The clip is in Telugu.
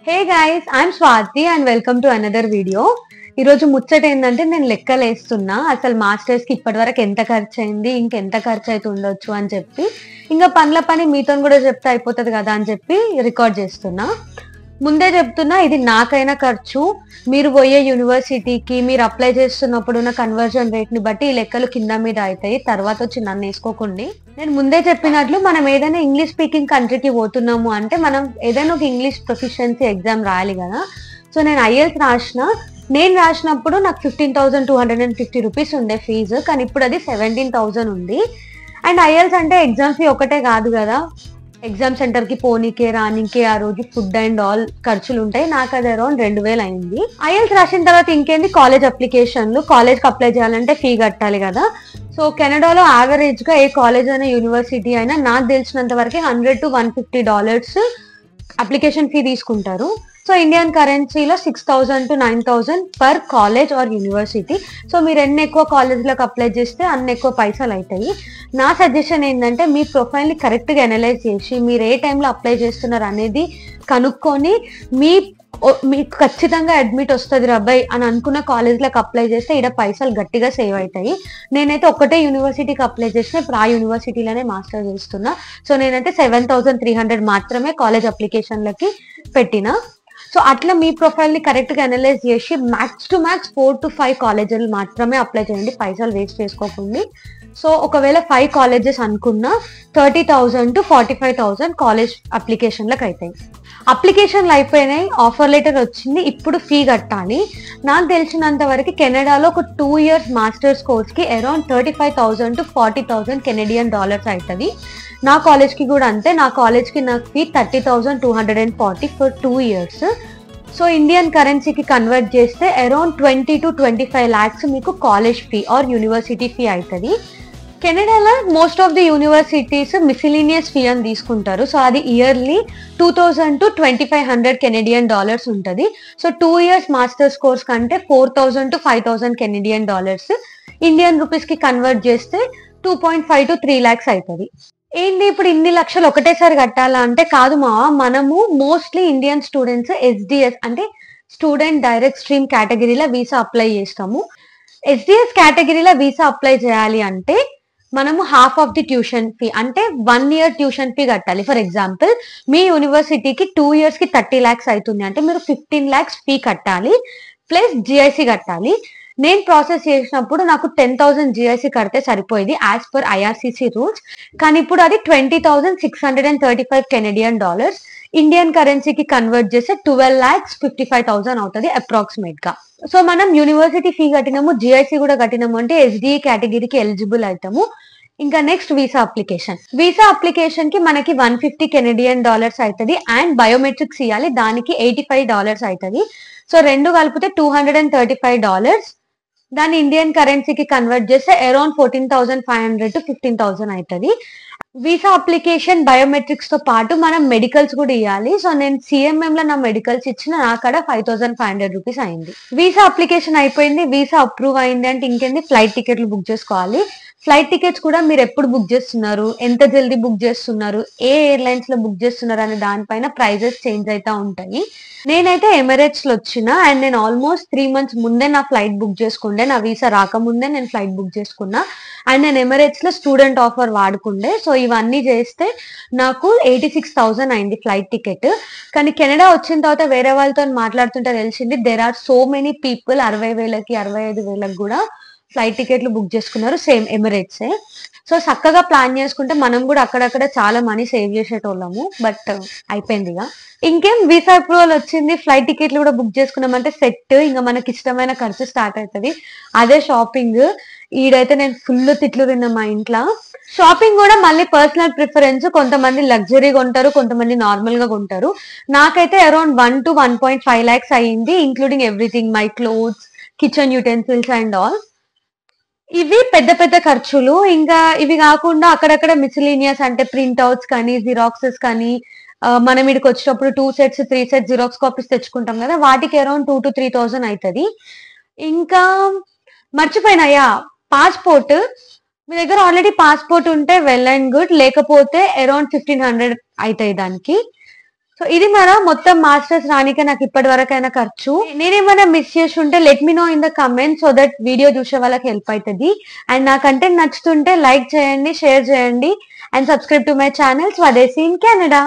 Hey guys, I'm Swathi and welcome to another video. ఈరోజు ముచ్చట ఏంటంటే నేను లెక్కలు వేస్తున్నా. అసలు మాస్టర్స్ కి ఇప్పటి వరకు ఎంత ఖర్చు అయింది, ఇంకెంత ఖర్చు అయితే ఉండొచ్చు అని చెప్పి, ఇంకా పనుల పని మీతో కూడా చెప్తే అయిపోతుంది కదా అని చెప్పి రికార్డ్ చేస్తున్నా. ముందే చెప్తున్నా, ఇది నాకైనా ఖర్చు. మీరు పోయే యూనివర్సిటీకి మీరు అప్లై చేస్తున్నప్పుడు ఉన్న కన్వర్జన్ రేట్ ని బట్టి ఈ లెక్కలు కింద మీద అవుతాయి. తర్వాత వచ్చి నన్ను వేసుకోకండి. నేను ముందే చెప్పినట్లు మనం ఏదైనా ఇంగ్లీష్ స్పీకింగ్ కంట్రీకి పోతున్నాము అంటే మనం ఏదైనా ఒక ఇంగ్లీష్ ప్రొఫిషియన్సీ ఎగ్జామ్ రాయాలి కదా. సో నేను ఐఎల్స్ నేను రాసినప్పుడు నాకు 15,250 రూపీస్ ఉండే ఫీజు, కానీ ఇప్పుడు అది 17,000 ఉంది. అండ్ ఐఎల్స్ అంటే ఎగ్జామ్ ఫీ ఒకటే కాదు కదా, ఎగ్జామ్ సెంటర్ కి పోనీకే రానికే ఆ రోజు ఫుడ్ అండ్ ఆల్ ఖర్చులు ఉంటాయి. నాకు అది అరౌండ్ 2,000 అయింది. ఐఎల్స్ రాసిన తర్వాత ఇంకేంది, కాలేజ్ అప్లికేషన్లు. కాలేజ్కి అప్లై చేయాలంటే ఫీ కట్టాలి కదా. సో కెనడాలో యావరేజ్ గా ఏ కాలేజ్ అయినా యూనివర్సిటీ అయినా నాకు తెలిసినంత వరకు $100 to $150 అప్లికేషన్ ఫీ తీసుకుంటారు. సో ఇండియన్ కరెన్సీలో 6,000 to 9,000 per college are university. So మీరు ఎన్ని ఎక్కువ కాలేజ్లకు అప్లై చేస్తే అన్ని ఎక్కువ పైసలు అవుతాయి. నా సజెషన్ ఏంటంటే మీ ప్రొఫైల్ని కరెక్ట్గా అనలైజ్ చేసి మీరు ఏ టైంలో అప్లై చేస్తున్నారు అనేది కనుక్కొని మీకు ఖచ్చితంగా అడ్మిట్ వస్తుంది రబ్బాయి అని అనుకున్న కాలేజ్లకు అప్లై చేస్తే ఇక్కడ పైసలు గట్టిగా సేవ్ అవుతాయి. నేనైతే ఒకటే యూనివర్సిటీకి అప్లై చేసిన, ఇప్పుడు ఆ యూనివర్సిటీలోనే మాస్టర్ చేస్తున్నా. సో నేనైతే 7,300 మాత్రమే కాలేజ్ అప్లికేషన్లకి పెట్టిన. సో అట్లా మీ ప్రొఫైల్ని కరెక్ట్గా అనలైజ్ చేసి మ్యాక్స్ టు మ్యాక్స్ 4 to 5 కాలేజీలు మాత్రమే అప్లై చేయండి, పైసలు వేస్ట్ చేసుకోకండి. సో ఒకవేళ 5 కాలేజెస్ అనుకున్నా 30,000 to 45,000 కాలేజ్ అప్లికేషన్లకు అవుతాయి. అప్లికేషన్లు అయిపోయినాయి, ఆఫర్ లెటర్ వచ్చింది, ఇప్పుడు ఫీ కట్టాలి. నాకు తెలిసినంత వరకు కెనడాలో ఒక 2 years మాస్టర్స్ కోర్స్కి అరౌండ్ 35,000 to 40,000 కెనడియన్ డాలర్స్ అవుతుంది. నా కాలేజ్కి కూడా అంతే. నా కాలేజ్కి నాకు fee 30,240 for 2 years. So Indian కరెన్సీకి కన్వర్ట్ చేస్తే అరౌండ్ 20 to 25 lakhs మీకు college fee or university fee అవుతుంది. కెనడాలో most of the universities miscellaneous fee అని తీసుకుంటారు. సో అది ఇయర్లీ 2,000 to 2,500 కెనడియన్ డాలర్స్ ఉంటుంది. సో 2 years మాస్టర్స్ కోర్స్ కంటే 4,000 to 5,000 కెనడియన్ డాలర్స్ ఇండియన్ రూపీస్కి కన్వర్ట్ చేస్తే 2.5 to 3 lakhs అవుతుంది. ఏంటి ఇప్పుడు ఇన్ని లక్షలు ఒకటేసారి కట్టాలా అంటే కాదు మనము మోస్ట్లీ ఇండియన్ స్టూడెంట్స్ ఎస్డిఎస్ అంటే స్టూడెంట్ డైరెక్ట్ స్ట్రీమ్ కేటగిరీలో వీసా అప్లై చేస్తాము. ఎస్డిఎస్ కేటగిరీలో వీసా అప్లై చేయాలి అంటే మనము half of the tuition fee అంటే 1 year ట్యూషన్ ఫీ కట్టాలి. ఫర్ ఎగ్జాంపుల్ మీ యూనివర్సిటీకి 2 years కి 30 lakhs అవుతుంది అంటే మీరు 15 lakhs ఫీ కట్టాలి, ప్లస్ జిఐసి కట్టాలి. నేను ప్రాసెస్ చేసినప్పుడు నాకు 10,000 జిఐసి కడితే సరిపోయింది యాజ్ పర్ ఐఆర్సిసి రూల్స్. కానీ ఇప్పుడు అది 20,635 కెనడియన్ డాలర్స్ ఇండియన్ కరెన్సీకి కన్వర్ట్ చేస్తే 12,55,000 అవుతుంది అప్రాక్సిమేట్ గా. సో మనం యూనివర్సిటీ ఫీ కట్టినాము, జిఐసి కూడా కట్టినాము అంటే ఎస్డిఈ కేటగిరీకి ఎలిజిబుల్ అవుతాము. ఇంకా నెక్స్ట్ వీసా అప్లికేషన్ కి మనకి 150 కెనడియన్ డాలర్స్ అవుతుంది అండ్ బయోమెట్రిక్స్ ఇవ్వాలి, దానికి $85 అవుతుంది. సో రెండు కలిపితే $235. దాన్ని ఇండియన్ కరెన్సీకి కన్వర్ట్ చేస్తే అరౌండ్ 14,500 to 15,000 అవుతుంది. వీసా అప్లికేషన్ బయోమెట్రిక్స్ తో పాటు మనం మెడికల్స్ కూడా ఇవ్వాలి. సో నేను సిఎంఎం లో నా మెడికల్స్ ఇచ్చిన, నాకడ 5,500 రూపీస్ అయింది. వీసా అప్లికేషన్ అయిపోయింది, వీసా అప్రూవ్ అయింది అంటే ఇంకేంది, ఫ్లైట్ టికెట్లు బుక్ చేసుకోవాలి. ఫ్లైట్ టికెట్స్ కూడా మీరు ఎప్పుడు బుక్ చేస్తున్నారు, ఎంత జల్దీ బుక్ చేస్తున్నారు, ఏ ఎయిర్లైన్స్ లో బుక్ చేస్తున్నారు అనే దానిపైన ప్రైజెస్ చేంజ్ అవుతా ఉంటాయి. నేనైతే ఎమిరేట్స్ లో వచ్చిన అండ్ నేను ఆల్మోస్ట్ 3 months ముందే నా ఫ్లైట్ బుక్ చేసుకుండే, నా వీసా రాకముందే నేను ఫ్లైట్ బుక్ చేసుకున్నా. అండ్ నేను ఎమిరేట్స్ లో స్టూడెంట్ ఆఫర్ వాడుకుండే. సో ఇవన్నీ చేస్తే నాకు 86,000 అయింది ఫ్లైట్ టికెట్. కానీ కెనడా వచ్చిన తర్వాత వేరే వాళ్ళతో మాట్లాడుతుంటే తెలిసింది there are so many people 60,000కి 65,000కి కూడా ఫ్లైట్ టికెట్లు బుక్ చేసుకున్నారు, సేమ్ ఎమిరేట్సే. సో చక్కగా ప్లాన్ చేసుకుంటే మనం కూడా అక్కడక్కడ చాలా మనీ సేవ్ చేసేటోళ్ళము. బట్ అయిపోయింది ఇక. ఇంకేం వీసా అప్రూవల్ వచ్చింది, ఫ్లైట్ టికెట్లు కూడా బుక్ చేసుకున్నామంటే సెట్. ఇంకా మనకి ఇష్టమైన ఖర్చు స్టార్ట్ అవుతుంది, అదే షాపింగ్. ఈడైతే నేను ఫుల్ తిట్లు తిన్నా మా ఇంట్లో. షాపింగ్ కూడా మళ్ళీ పర్సనల్ ప్రిఫరెన్స్, కొంతమంది లగ్జరీ కొంటారు, కొంతమంది నార్మల్ గా కొంటారు. నాకైతే అరౌండ్ 1 to 1.5 lakhs అయ్యింది, including everything, my clothes, kitchen utensils and all. ఇవి పెద్ద పెద్ద ఖర్చులు. ఇంకా ఇవి కాకుండా అక్కడక్కడ మిసిలీనియస్ అంటే ప్రింట్అవుట్స్ కానీ జిరాక్సెస్ కానీ మనం ఇక్కడికి వచ్చేటప్పుడు 2 sets 3 sets జిరాక్స్ కాపీస్ తెచ్చుకుంటాం కదా, వాటికి అరౌండ్ 2 to 3,000 అవుతుంది. ఇంకా మర్చిపోయినాయా, పాస్పోర్ట్. మీ దగ్గర ఆల్రెడీ పాస్పోర్ట్ ఉంటే వెల్ అండ్ గుడ్, లేకపోతే అరౌండ్ 1,500 అవుతాయి దానికి. సో ఇది మన మొత్తం మాస్టర్స్ రానికే నాకు ఇప్పటి వరకైనా ఖర్చు. నేనేమైనా మిస్ చేసి ఉంటే let me know in the comment, so that video చూసే వాళ్ళకి హెల్ప్ అవుతుంది. అండ్ నా కంటెంట్ నచ్చుతుంటే లైక్ చేయండి, షేర్ చేయండి and subscribe to my channel Swadeshi in Canada.